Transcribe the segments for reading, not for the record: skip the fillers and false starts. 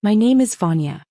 My name is Vanya.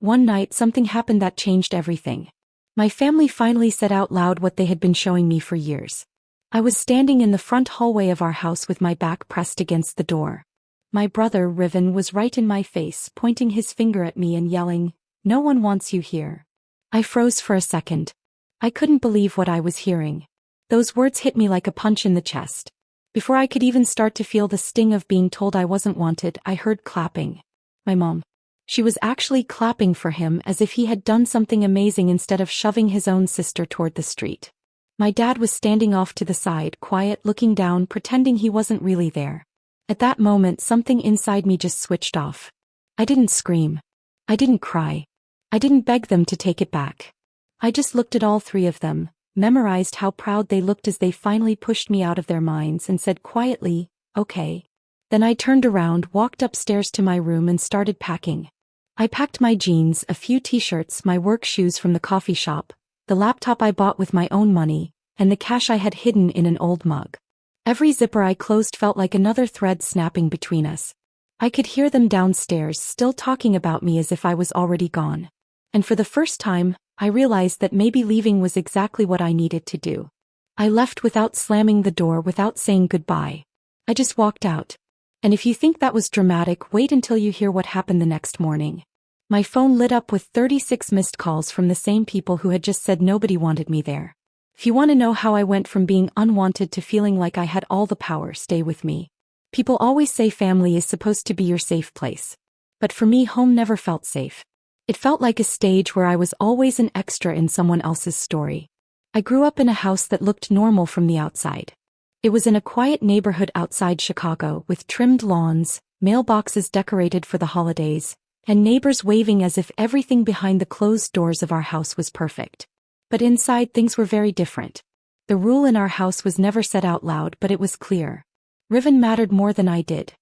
One night something happened that changed everything. My family finally said out loud what they had been showing me for years. I was standing in the front hallway of our house with my back pressed against the door. My brother, Riven, was right in my face, pointing his finger at me and yelling, "No one wants you here." I froze for a second. I couldn't believe what I was hearing. Those words hit me like a punch in the chest. Before I could even start to feel the sting of being told I wasn't wanted, I heard clapping. My mom. She was actually clapping for him as if he had done something amazing instead of shoving his own sister toward the street. My dad was standing off to the side, quiet, looking down, pretending he wasn't really there. At that moment, something inside me just switched off. I didn't scream. I didn't cry. I didn't beg them to take it back. I just looked at all three of them, memorized how proud they looked as they finally pushed me out of their minds and said quietly, "Okay." Then I turned around, walked upstairs to my room and started packing. I packed my jeans, a few t-shirts, my work shoes from the coffee shop, the laptop I bought with my own money, and the cash I had hidden in an old mug. Every zipper I closed felt like another thread snapping between us. I could hear them downstairs still talking about me as if I was already gone. And for the first time, I realized that maybe leaving was exactly what I needed to do. I left without slamming the door, without saying goodbye. I just walked out. And if you think that was dramatic, wait until you hear what happened the next morning. My phone lit up with 36 missed calls from the same people who had just said nobody wanted me there. If you want to know how I went from being unwanted to feeling like I had all the power, stay with me. People always say family is supposed to be your safe place. But for me, home never felt safe. It felt like a stage where I was always an extra in someone else's story. I grew up in a house that looked normal from the outside. It was in a quiet neighborhood outside Chicago with trimmed lawns, mailboxes decorated for the holidays, and neighbors waving as if everything behind the closed doors of our house was perfect. But inside things were very different. The rule in our house was never said out loud, but it was clear. Riven mattered more than I did.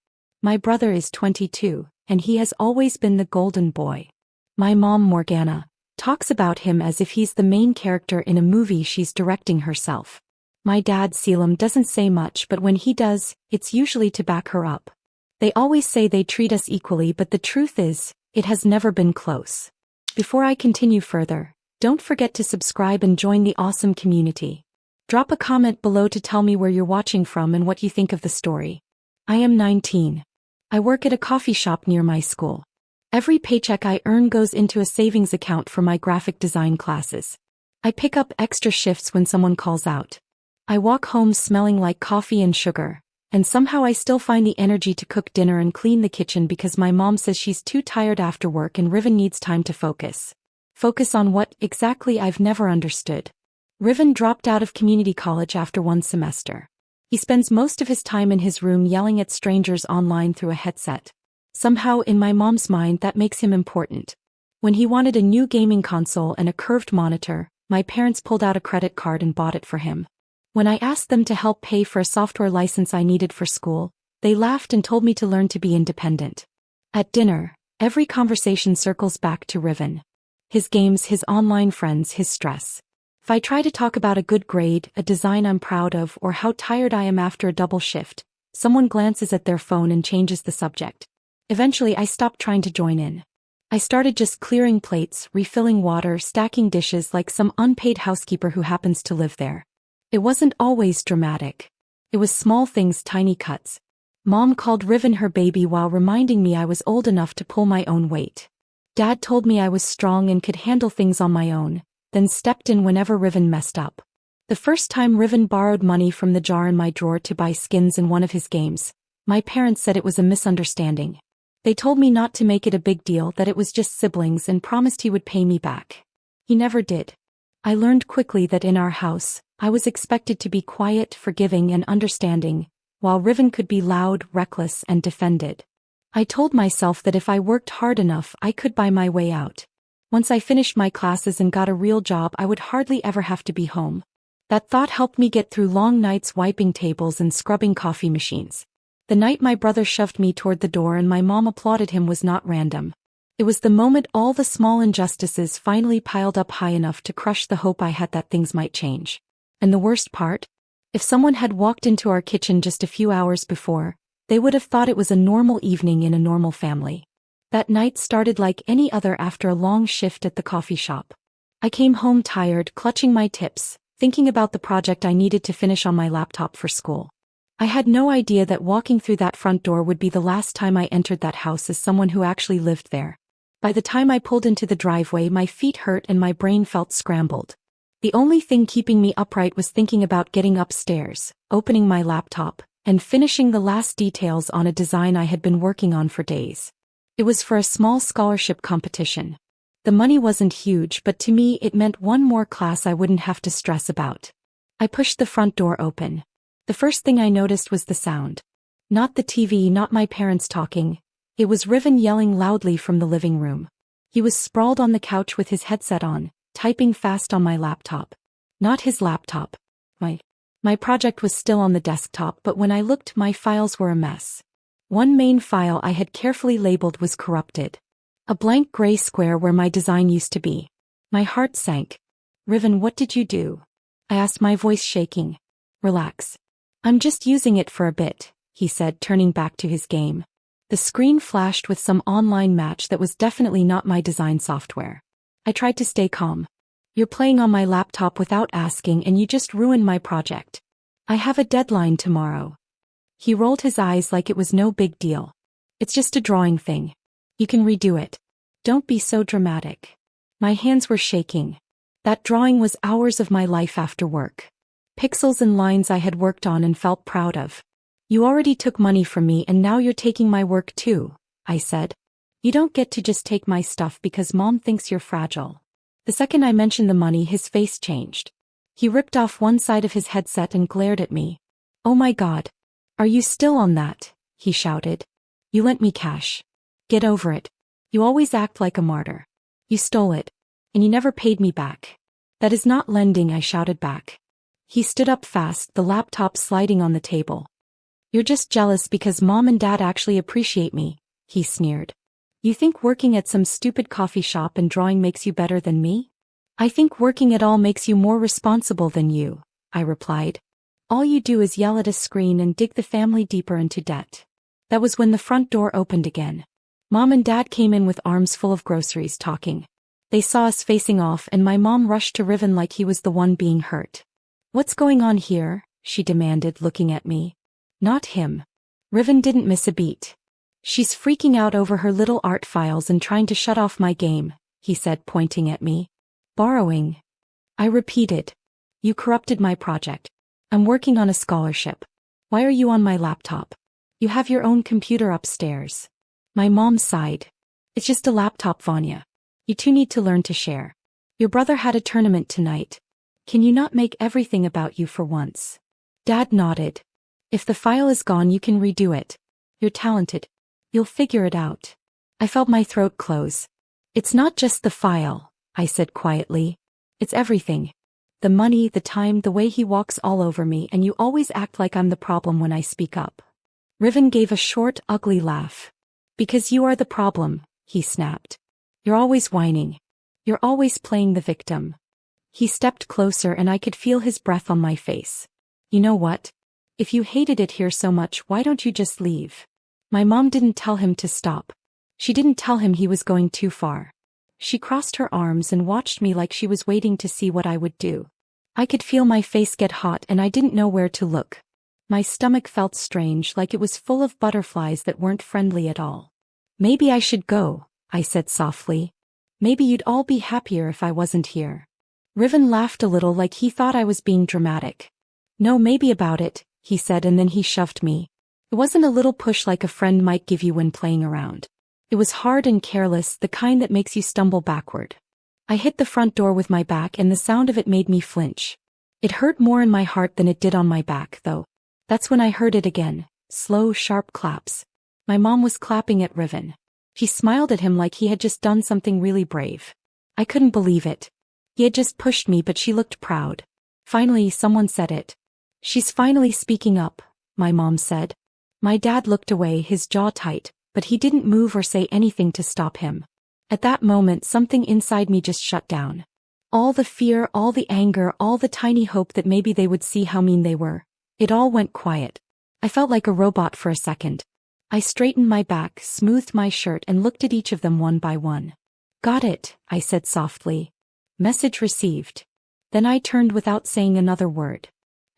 My brother is 22, and he has always been the golden boy. My mom, Morgana, talks about him as if he's the main character in a movie she's directing herself. My dad, Selim, doesn't say much, but when he does, it's usually to back her up. They always say they treat us equally, but the truth is, it has never been close. Before I continue further, don't forget to subscribe and join the awesome community. Drop a comment below to tell me where you're watching from and what you think of the story. I am 19. I work at a coffee shop near my school. Every paycheck I earn goes into a savings account for my graphic design classes. I pick up extra shifts when someone calls out. I walk home smelling like coffee and sugar, and somehow I still find the energy to cook dinner and clean the kitchen because my mom says she's too tired after work and Riven needs time to focus. Focus on what exactly? I've never understood. Riven dropped out of community college after one semester. He spends most of his time in his room yelling at strangers online through a headset. Somehow in my mom's mind that makes him important. When he wanted a new gaming console and a curved monitor, my parents pulled out a credit card and bought it for him. When I asked them to help pay for a software license I needed for school, they laughed and told me to learn to be independent. At dinner, every conversation circles back to Riven. His games, his online friends, his stress. If I try to talk about a good grade, a design I'm proud of, or how tired I am after a double shift, someone glances at their phone and changes the subject. Eventually I stopped trying to join in. I started just clearing plates, refilling water, stacking dishes like some unpaid housekeeper who happens to live there. It wasn't always dramatic. It was small things, tiny cuts. Mom called Riven her baby while reminding me I was old enough to pull my own weight. Dad told me I was strong and could handle things on my own, then stepped in whenever Riven messed up. The first time Riven borrowed money from the jar in my drawer to buy skins in one of his games, my parents said it was a misunderstanding. They told me not to make it a big deal, that it was just siblings, and promised he would pay me back. He never did. I learned quickly that in our house, I was expected to be quiet, forgiving, and understanding, while Riven could be loud, reckless, and defended. I told myself that if I worked hard enough, I could buy my way out. Once I finished my classes and got a real job, I would hardly ever have to be home. That thought helped me get through long nights wiping tables and scrubbing coffee machines. The night my brother shoved me toward the door and my mom applauded him was not random. It was the moment all the small injustices finally piled up high enough to crush the hope I had that things might change. And the worst part? If someone had walked into our kitchen just a few hours before, they would have thought it was a normal evening in a normal family. That night started like any other after a long shift at the coffee shop. I came home tired, clutching my tips, thinking about the project I needed to finish on my laptop for school. I had no idea that walking through that front door would be the last time I entered that house as someone who actually lived there. By the time I pulled into the driveway, my feet hurt and my brain felt scrambled. The only thing keeping me upright was thinking about getting upstairs, opening my laptop, and finishing the last details on a design I had been working on for days. It was for a small scholarship competition. The money wasn't huge, but to me it meant one more class I wouldn't have to stress about. I pushed the front door open. The first thing I noticed was the sound. Not the TV, not my parents talking. It was Riven yelling loudly from the living room. He was sprawled on the couch with his headset on, typing fast on my laptop. Not his laptop. My project was still on the desktop, but when I looked, my files were a mess. One main file I had carefully labeled was corrupted. A blank gray square where my design used to be. My heart sank. Riven, what did you do? I asked, my voice shaking. Relax. I'm just using it for a bit, he said, turning back to his game. The screen flashed with some online match that was definitely not my design software. I tried to stay calm. You're playing on my laptop without asking and you just ruined my project. I have a deadline tomorrow. He rolled his eyes like it was no big deal. It's just a drawing thing. You can redo it. Don't be so dramatic. My hands were shaking. That drawing was hours of my life after work. Pixels and lines I had worked on and felt proud of. You already took money from me and now you're taking my work too, I said. You don't get to just take my stuff because mom thinks you're fragile. The second I mentioned the money, his face changed. He ripped off one side of his headset and glared at me. Oh my God. Are you still on that? He shouted. You lent me cash. Get over it. You always act like a martyr. You stole it. And you never paid me back. That is not lending, I shouted back. He stood up fast, the laptop sliding on the table. You're just jealous because mom and dad actually appreciate me, he sneered. You think working at some stupid coffee shop and drawing makes you better than me? I think working at all makes you more responsible than you, I replied. All you do is yell at a screen and dig the family deeper into debt. That was when the front door opened again. Mom and dad came in with arms full of groceries talking. They saw us facing off and my mom rushed to Riven like he was the one being hurt. What's going on here? She demanded, looking at me. Not him. Riven didn't miss a beat. She's freaking out over her little art files and trying to shut off my game, he said, pointing at me. Borrowing. I repeated. You corrupted my project. I'm working on a scholarship. Why are you on my laptop? You have your own computer upstairs. My mom sighed. It's just a laptop, Vanya. You two need to learn to share. Your brother had a tournament tonight. Can you not make everything about you for once? Dad nodded. If the file is gone, you can redo it. You're talented. You'll figure it out. I felt my throat close. It's not just the file, I said quietly. It's everything. The money, the time, the way he walks all over me, and you always act like I'm the problem when I speak up. Riven gave a short, ugly laugh. Because you are the problem, he snapped. You're always whining. You're always playing the victim. He stepped closer and I could feel his breath on my face. You know what? If you hated it here so much, why don't you just leave? My mom didn't tell him to stop. She didn't tell him he was going too far. She crossed her arms and watched me like she was waiting to see what I would do. I could feel my face get hot and I didn't know where to look. My stomach felt strange, like it was full of butterflies that weren't friendly at all. Maybe I should go, I said softly. Maybe you'd all be happier if I wasn't here. Riven laughed a little like he thought I was being dramatic. No, maybe about it, he said, and then he shoved me. It wasn't a little push like a friend might give you when playing around. It was hard and careless, the kind that makes you stumble backward. I hit the front door with my back and the sound of it made me flinch. It hurt more in my heart than it did on my back, though. That's when I heard it again, slow, sharp claps. My mom was clapping at Riven. She smiled at him like he had just done something really brave. I couldn't believe it. He had just pushed me, but she looked proud. Finally, someone said it. She's finally speaking up, my mom said. My dad looked away, his jaw tight, but he didn't move or say anything to stop him. At that moment, something inside me just shut down. All the fear, all the anger, all the tiny hope that maybe they would see how mean they were. It all went quiet. I felt like a robot for a second. I straightened my back, smoothed my shirt, and looked at each of them one by one. Got it, I said softly. Message received. Then I turned without saying another word.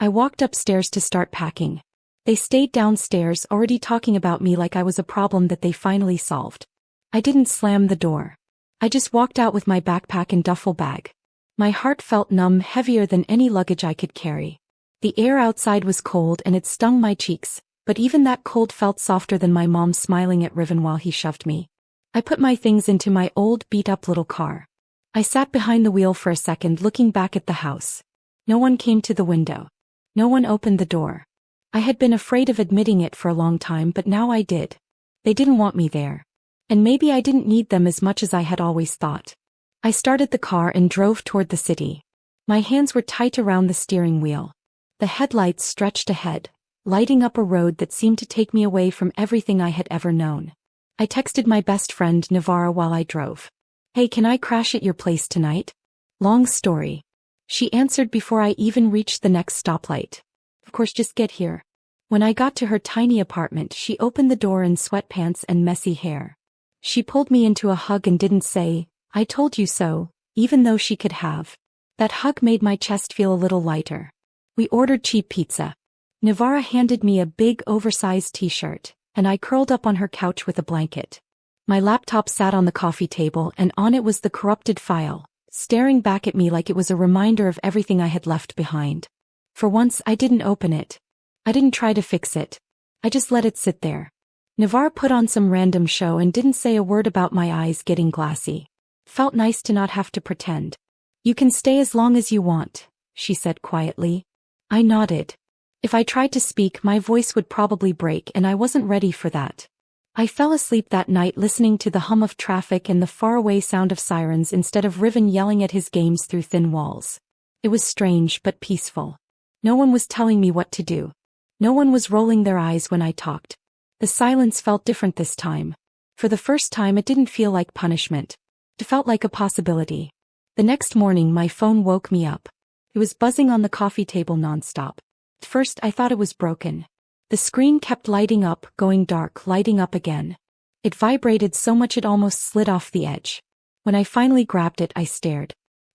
I walked upstairs to start packing. They stayed downstairs, already talking about me like I was a problem that they finally solved. I didn't slam the door. I just walked out with my backpack and duffel bag. My heart felt numb, heavier than any luggage I could carry. The air outside was cold and it stung my cheeks, but even that cold felt softer than my mom smiling at Riven while he shoved me. I put my things into my old, beat-up little car. I sat behind the wheel for a second, looking back at the house. No one came to the window. No one opened the door. I had been afraid of admitting it for a long time, but now I did. They didn't want me there. And maybe I didn't need them as much as I had always thought. I started the car and drove toward the city. My hands were tight around the steering wheel. The headlights stretched ahead, lighting up a road that seemed to take me away from everything I had ever known. I texted my best friend Navarra while I drove. Hey, can I crash at your place tonight? Long story. She answered before I even reached the next stoplight. Of course, just get here. When I got to her tiny apartment, she opened the door in sweatpants and messy hair. She pulled me into a hug and didn't say, "I told you so," even though she could have. That hug made my chest feel a little lighter. We ordered cheap pizza. Navarra handed me a big, oversized t-shirt, and I curled up on her couch with a blanket. My laptop sat on the coffee table, and on it was the corrupted file, staring back at me like it was a reminder of everything I had left behind. For once, I didn't open it. I didn't try to fix it. I just let it sit there. Navarra put on some random show and didn't say a word about my eyes getting glassy. Felt nice to not have to pretend. "You can stay as long as you want," she said quietly. I nodded. If I tried to speak, my voice would probably break, and I wasn't ready for that. I fell asleep that night listening to the hum of traffic and the faraway sound of sirens instead of Riven yelling at his games through thin walls. It was strange but peaceful. No one was telling me what to do. No one was rolling their eyes when I talked. The silence felt different this time. For the first time, it didn't feel like punishment. It felt like a possibility. The next morning, my phone woke me up. It was buzzing on the coffee table nonstop. At first, I thought it was broken. The screen kept lighting up, going dark, lighting up again. It vibrated so much it almost slid off the edge. When I finally grabbed it, I stared.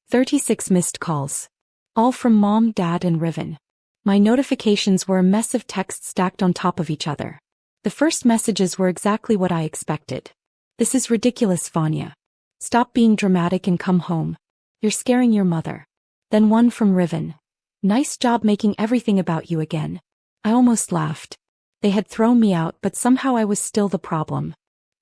36 missed calls. All from Mom, Dad, and Riven. My notifications were a mess of texts stacked on top of each other. The first messages were exactly what I expected. "This is ridiculous, Vanya. Stop being dramatic and come home. You're scaring your mother." Then one from Riven. "Nice job making everything about you again." I almost laughed. They had thrown me out, but somehow I was still the problem.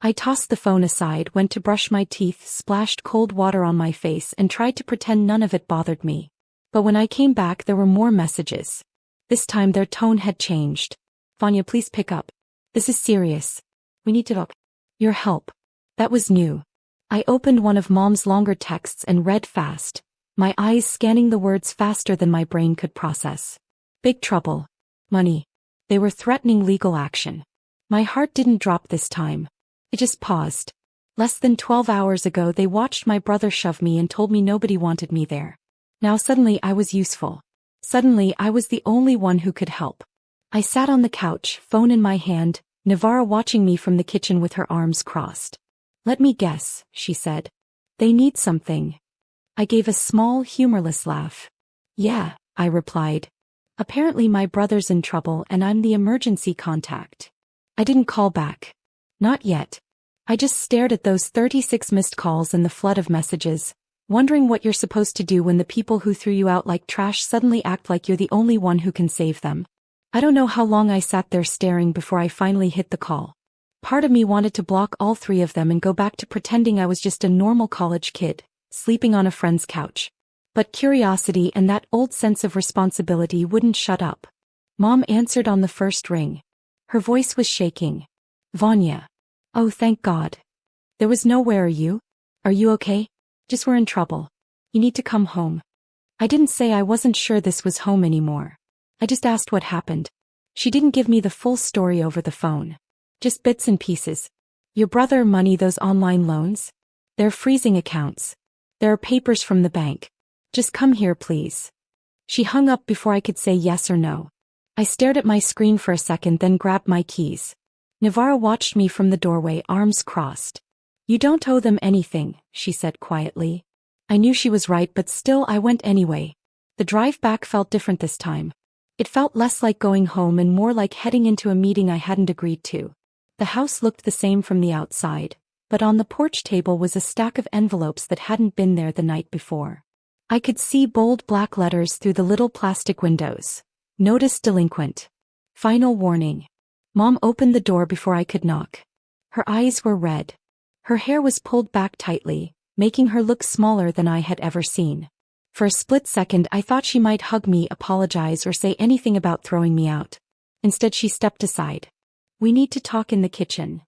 I tossed the phone aside, went to brush my teeth, splashed cold water on my face, and tried to pretend none of it bothered me. But when I came back, there were more messages. This time their tone had changed. "Vanya, please pick up. This is serious. We need to talk. Your help." That was new. I opened one of Mom's longer texts and read fast, my eyes scanning the words faster than my brain could process. Big trouble. Money. They were threatening legal action. My heart didn't drop this time. It just paused. Less than 12 hours ago, they watched my brother shove me and told me nobody wanted me there. Now suddenly I was useful. Suddenly I was the only one who could help. I sat on the couch, phone in my hand, Navarra watching me from the kitchen with her arms crossed. "Let me guess," she said. "They need something." I gave a small, humorless laugh. "Yeah," I replied. "Apparently my brother's in trouble and I'm the emergency contact." I didn't call back. Not yet. I just stared at those 36 missed calls and the flood of messages, wondering what you're supposed to do when the people who threw you out like trash suddenly act like you're the only one who can save them. I don't know how long I sat there staring before I finally hit the call. Part of me wanted to block all three of them and go back to pretending I was just a normal college kid, sleeping on a friend's couch. But curiosity and that old sense of responsibility wouldn't shut up. Mom answered on the first ring. Her voice was shaking. "Vanya." "Oh, thank God." There was no "where are you? Are you okay?" Just "we're in trouble. You need to come home." I didn't say I wasn't sure this was home anymore. I just asked what happened. She didn't give me the full story over the phone. Just bits and pieces. "Your brother, money, those online loans? They're freezing accounts. There are papers from the bank. Just come here, please." She hung up before I could say yes or no. I stared at my screen for a second, then grabbed my keys. Navarra watched me from the doorway, arms crossed. You don't owe them anything, she said quietly. I knew she was right, but still I went anyway. The drive back felt different this time. It felt less like going home and more like heading into a meeting I hadn't agreed to. The house looked the same from the outside, but on the porch table was a stack of envelopes that hadn't been there the night before. I could see bold black letters through the little plastic windows. Notice delinquent. Final warning. Mom opened the door before I could knock. Her eyes were red. Her hair was pulled back tightly, making her look smaller than I had ever seen. For a split second I thought she might hug me, apologize, or say anything about throwing me out. Instead she stepped aside. We need to talk in the kitchen.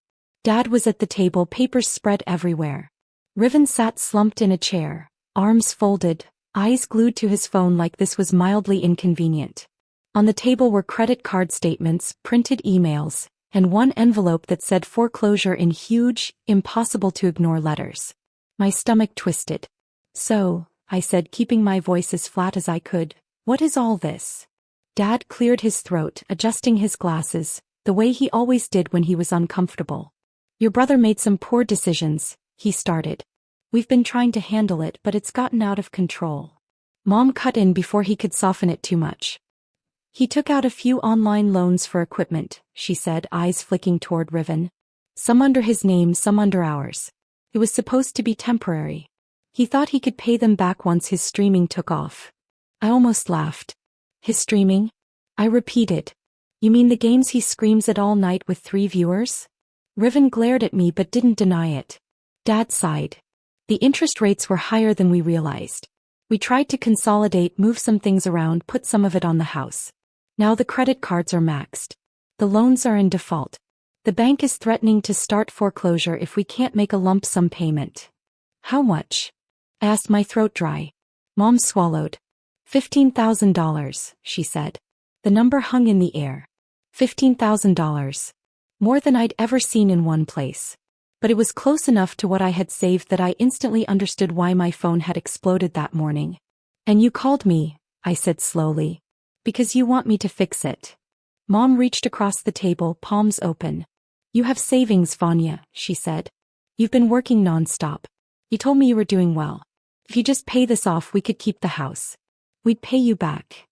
Dad was at the table, papers spread everywhere. Riven sat slumped in a chair, arms folded, eyes glued to his phone like this was mildly inconvenient. On the table were credit card statements, printed emails, and one envelope that said foreclosure in huge, impossible-to-ignore letters. My stomach twisted. So, I said, keeping my voice as flat as I could, what is all this? Dad cleared his throat, adjusting his glasses, the way he always did when he was uncomfortable. Your brother made some poor decisions, he started. We've been trying to handle it, but it's gotten out of control. Mom cut in before he could soften it too much. He took out a few online loans for equipment, she said, eyes flicking toward Riven. Some under his name, some under ours. It was supposed to be temporary. He thought he could pay them back once his streaming took off. I almost laughed. His streaming? I repeated. You mean the games he screams at all night with 3 viewers? Riven glared at me but didn't deny it. Dad sighed. The interest rates were higher than we realized. We tried to consolidate, move some things around, put some of it on the house. Now the credit cards are maxed. The loans are in default. The bank is threatening to start foreclosure if we can't make a lump sum payment. How much? I asked, my throat dry. Mom swallowed. $15,000, she said. The number hung in the air. $15,000. More than I'd ever seen in one place. But it was close enough to what I had saved that I instantly understood why my phone had exploded that morning. And you called me, I said slowly. Because you want me to fix it. Mom reached across the table, palms open. You have savings, Vanya, she said. You've been working nonstop. You told me you were doing well. If you just pay this off, we could keep the house. We'd pay you back.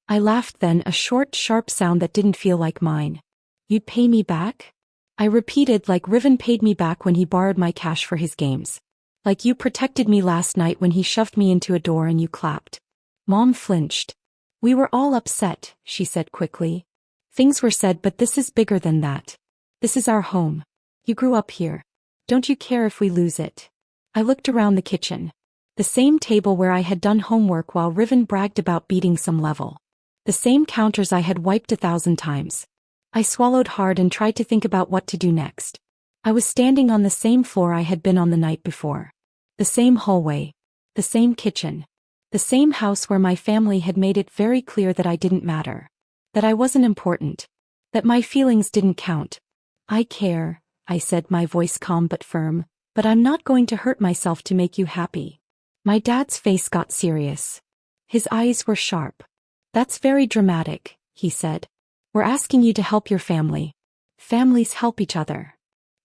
I laughed then, a short, sharp sound that didn't feel like mine. You'd pay me back? I repeated, like Riven paid me back when he borrowed my cash for his games. Like you protected me last night when he shoved me into a door and you clapped. Mom flinched. We were all upset, she said quickly. Things were said, but this is bigger than that. This is our home. You grew up here. Don't you care if we lose it? I looked around the kitchen. The same table where I had done homework while Riven bragged about beating some level. The same counters I had wiped 1,000 times. I swallowed hard and tried to think about what to do next. I was standing on the same floor I had been on the night before. The same hallway. The same kitchen. The same house where my family had made it very clear that I didn't matter. That I wasn't important. That my feelings didn't count. I care, I said, my voice calm but firm, but I'm not going to hurt myself to make you happy. My dad's face got serious. His eyes were sharp. That's very dramatic, he said. We're asking you to help your family. Families help each other.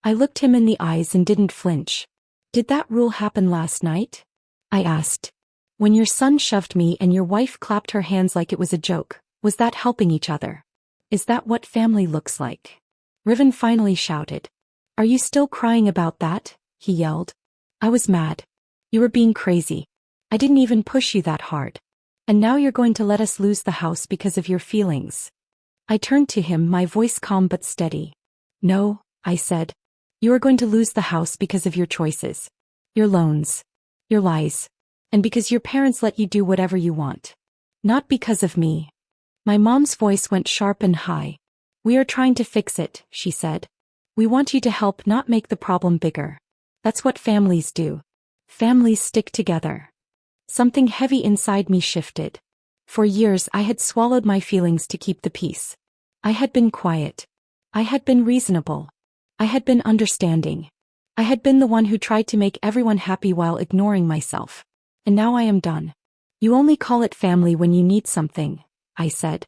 I looked him in the eyes and didn't flinch. Did that rule happen last night? I asked. When your son shoved me and your wife clapped her hands like it was a joke, was that helping each other? Is that what family looks like? Riven finally shouted. Are you still crying about that? He yelled. I was mad. You were being crazy. I didn't even push you that hard. And now you're going to let us lose the house because of your feelings. I turned to him, my voice calm but steady. No, I said. You are going to lose the house because of your choices. Your loans. Your lies. And because your parents let you do whatever you want. Not because of me. My mom's voice went sharp and high. We are trying to fix it, she said. We want you to help, not make the problem bigger. That's what families do. Families stick together. Something heavy inside me shifted. For years I had swallowed my feelings to keep the peace. I had been quiet. I had been reasonable. I had been understanding. I had been the one who tried to make everyone happy while ignoring myself. And now I am done. You only call it family when you need something, I said.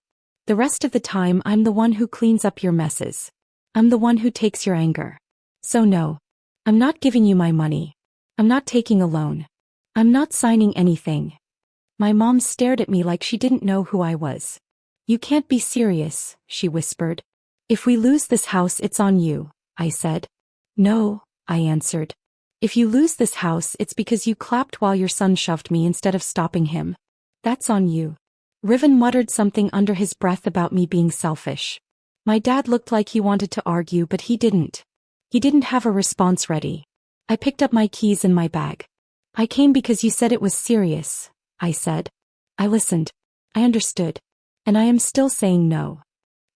The rest of the time I'm the one who cleans up your messes. I'm the one who takes your anger. So no. I'm not giving you my money. I'm not taking a loan. I'm not signing anything. My mom stared at me like she didn't know who I was. You can't be serious, she whispered. If we lose this house, it's on you, I said. No, I answered. If you lose this house, it's because you clapped while your son shoved me instead of stopping him. That's on you. Riven muttered something under his breath about me being selfish. My dad looked like he wanted to argue, but he didn't. He didn't have a response ready. I picked up my keys in my bag. I came because you said it was serious, I said. I listened. I understood. And I am still saying no.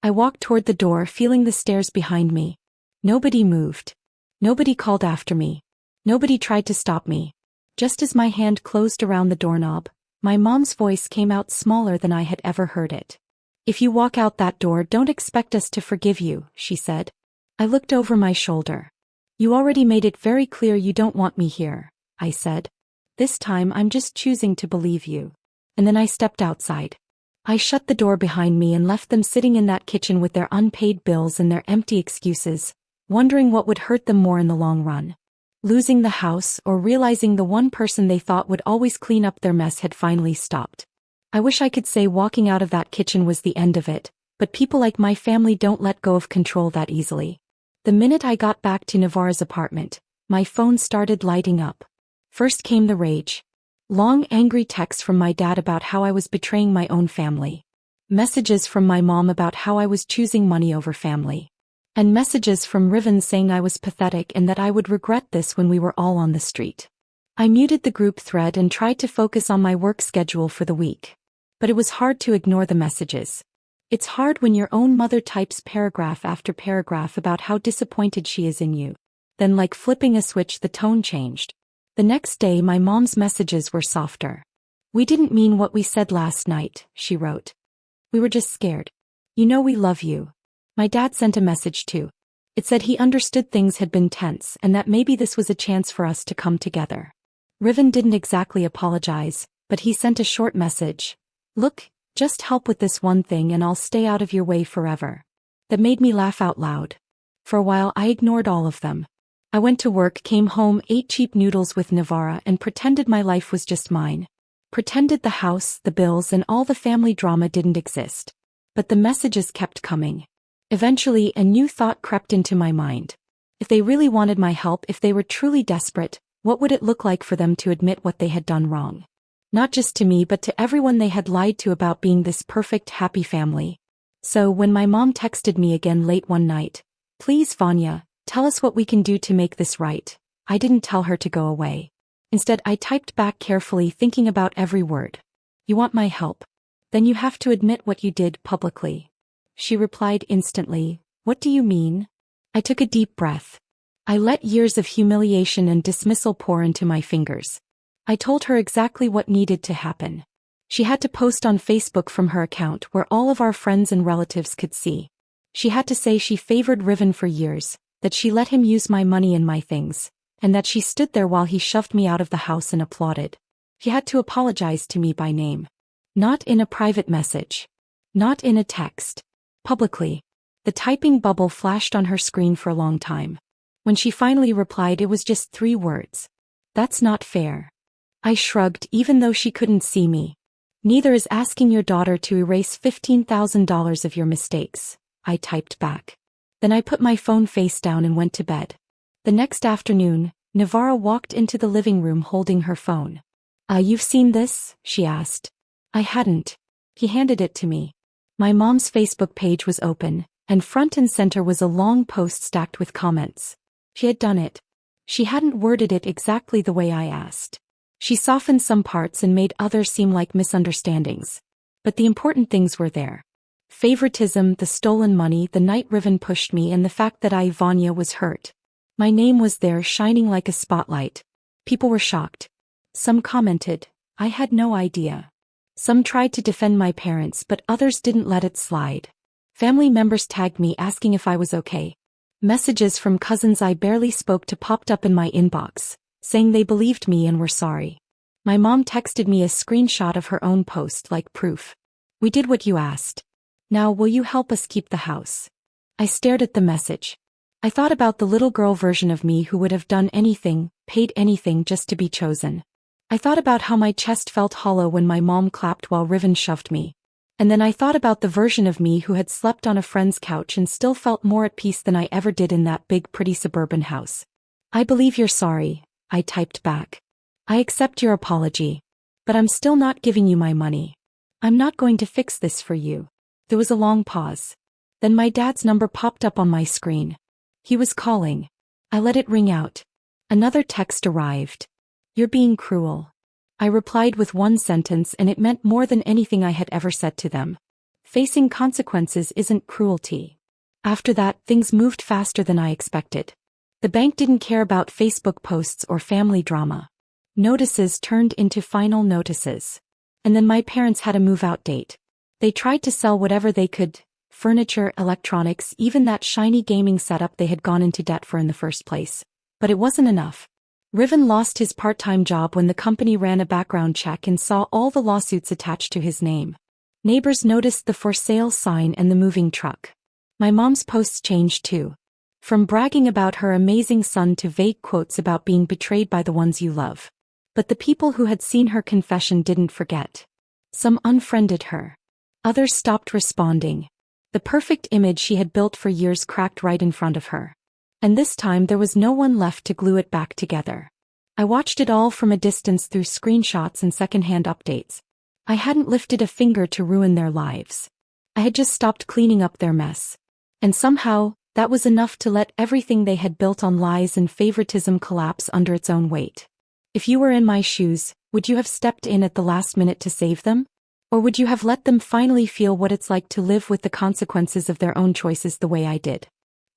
I walked toward the door, feeling the stairs behind me. Nobody moved. Nobody called after me. Nobody tried to stop me. Just as my hand closed around the doorknob, my mom's voice came out smaller than I had ever heard it. If you walk out that door, don't expect us to forgive you, she said. I looked over my shoulder. You already made it very clear you don't want me here, I said. This time I'm just choosing to believe you. And then I stepped outside. I shut the door behind me and left them sitting in that kitchen with their unpaid bills and their empty excuses, wondering what would hurt them more in the long run. Losing the house or realizing the one person they thought would always clean up their mess had finally stopped. I wish I could say walking out of that kitchen was the end of it, but people like my family don't let go of control that easily. The minute I got back to Navarra's apartment, my phone started lighting up. First came the rage. Long angry texts from my dad about how I was betraying my own family. Messages from my mom about how I was choosing money over family. And messages from Riven saying I was pathetic and that I would regret this when we were all on the street. I muted the group thread and tried to focus on my work schedule for the week. But it was hard to ignore the messages. It's hard when your own mother types paragraph after paragraph about how disappointed she is in you. Then, like flipping a switch, the tone changed. The next day my mom's messages were softer. We didn't mean what we said last night, she wrote. We were just scared. You know we love you. My dad sent a message too. It said he understood things had been tense and that maybe this was a chance for us to come together. Riven didn't exactly apologize, but he sent a short message. Look, just help with this one thing and I'll stay out of your way forever. That made me laugh out loud. For a while I ignored all of them. I went to work, came home, ate cheap noodles with Navarra and pretended my life was just mine. Pretended the house, the bills and all the family drama didn't exist. But the messages kept coming. Eventually, a new thought crept into my mind. If they really wanted my help, if they were truly desperate, what would it look like for them to admit what they had done wrong? Not just to me but to everyone they had lied to about being this perfect, happy family. So when my mom texted me again late one night, "Please, Vanya, tell us what we can do to make this right," I didn't tell her to go away. Instead, I typed back carefully, thinking about every word. You want my help? Then you have to admit what you did publicly. She replied instantly, "What do you mean?" I took a deep breath. I let years of humiliation and dismissal pour into my fingers. I told her exactly what needed to happen. She had to post on Facebook from her account where all of our friends and relatives could see. She had to say she favored Riven for years, that she let him use my money and my things, and that she stood there while he shoved me out of the house and applauded. She had to apologize to me by name. Not in a private message. Not in a text. Publicly. The typing bubble flashed on her screen for a long time. When she finally replied, it was just 3 words. That's not fair. I shrugged, even though she couldn't see me. Neither is asking your daughter to erase $15,000 of your mistakes, I typed back. Then I put my phone face down and went to bed. The next afternoon, Navarra walked into the living room holding her phone. You've seen this?" she asked. I hadn't. He handed it to me. My mom's Facebook page was open, and front and center was a long post stacked with comments. She had done it. She hadn't worded it exactly the way I asked. She softened some parts and made others seem like misunderstandings. But the important things were there. Favoritism, the stolen money, the night Riven pushed me, and the fact that Vanya was hurt. My name was there, shining like a spotlight. People were shocked. Some commented, "I had no idea." Some tried to defend my parents, but others didn't let it slide. Family members tagged me asking if I was okay. Messages from cousins I barely spoke to popped up in my inbox, saying they believed me and were sorry. My mom texted me a screenshot of her own post like proof. "We did what you asked. Now will you help us keep the house?" I stared at the message. I thought about the little girl version of me who would have done anything, paid anything just to be chosen. I thought about how my chest felt hollow when my mom clapped while Riven shoved me. And then I thought about the version of me who had slept on a friend's couch and still felt more at peace than I ever did in that big pretty suburban house. I believe you're sorry, I typed back. I accept your apology. But I'm still not giving you my money. I'm not going to fix this for you. There was a long pause. Then my dad's number popped up on my screen. He was calling. I let it ring out. Another text arrived. You're being cruel. I replied with one sentence, and it meant more than anything I had ever said to them. Facing consequences isn't cruelty. After that, things moved faster than I expected. The bank didn't care about Facebook posts or family drama. Notices turned into final notices. And then my parents had a move-out date. They tried to sell whatever they could, furniture, electronics, even that shiny gaming setup they had gone into debt for in the first place. But it wasn't enough. Riven lost his part-time job when the company ran a background check and saw all the lawsuits attached to his name. Neighbors noticed the for sale sign and the moving truck. My mom's posts changed too. From bragging about her amazing son to vague quotes about being betrayed by the ones you love. But the people who had seen her confession didn't forget. Some unfriended her. Others stopped responding. The perfect image she had built for years cracked right in front of her. And this time there was no one left to glue it back together. I watched it all from a distance through screenshots and secondhand updates. I hadn't lifted a finger to ruin their lives. I had just stopped cleaning up their mess. And somehow, that was enough to let everything they had built on lies and favoritism collapse under its own weight. If you were in my shoes, would you have stepped in at the last minute to save them? Or would you have let them finally feel what it's like to live with the consequences of their own choices the way I did?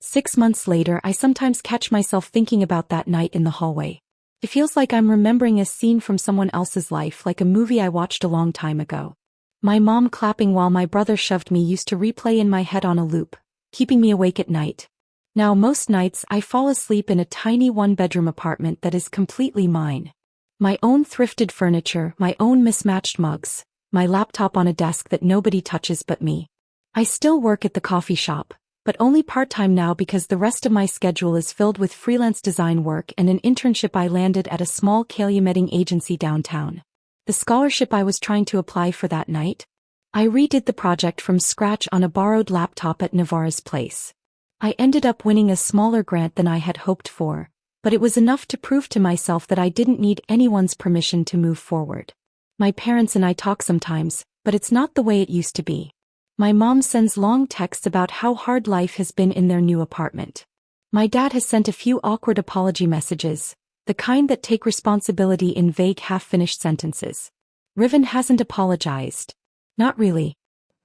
6 months later, I sometimes catch myself thinking about that night in the hallway. It feels like I'm remembering a scene from someone else's life, like a movie I watched a long time ago. My mom clapping while my brother shoved me used to replay in my head on a loop, keeping me awake at night. Now most nights I fall asleep in a tiny one-bedroom apartment that is completely mine. My own thrifted furniture, my own mismatched mugs, my laptop on a desk that nobody touches but me. I still work at the coffee shop, but only part-time now because the rest of my schedule is filled with freelance design work and an internship I landed at a small calumeting agency downtown. The scholarship I was trying to apply for that night? I redid the project from scratch on a borrowed laptop at Navarre's place. I ended up winning a smaller grant than I had hoped for, but it was enough to prove to myself that I didn't need anyone's permission to move forward. My parents and I talk sometimes, but it's not the way it used to be. My mom sends long texts about how hard life has been in their new apartment. My dad has sent a few awkward apology messages, the kind that take responsibility in vague half-finished sentences. Riven hasn't apologized. Not really.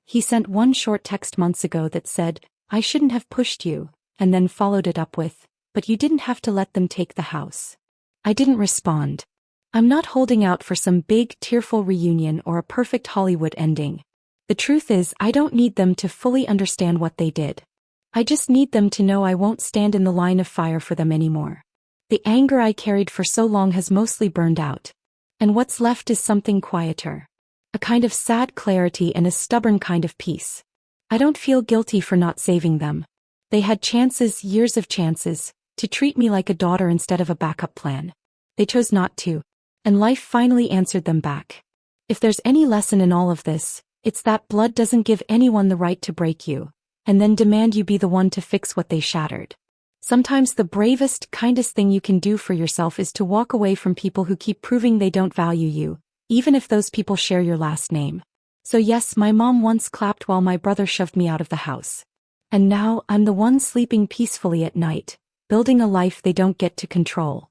He sent one short text months ago that said, "I shouldn't have pushed you," and then followed it up with, "But you didn't have to let them take the house." I didn't respond. I'm not holding out for some big, tearful reunion or a perfect Hollywood ending. The truth is, I don't need them to fully understand what they did. I just need them to know I won't stand in the line of fire for them anymore. The anger I carried for so long has mostly burned out. And what's left is something quieter. A kind of sad clarity and a stubborn kind of peace. I don't feel guilty for not saving them. They had chances, years of chances, to treat me like a daughter instead of a backup plan. They chose not to. And life finally answered them back. If there's any lesson in all of this, it's that blood doesn't give anyone the right to break you, and then demand you be the one to fix what they shattered. Sometimes the bravest, kindest thing you can do for yourself is to walk away from people who keep proving they don't value you, even if those people share your last name. So yes, my mom once clapped while my brother shoved me out of the house. And now I'm the one sleeping peacefully at night, building a life they don't get to control.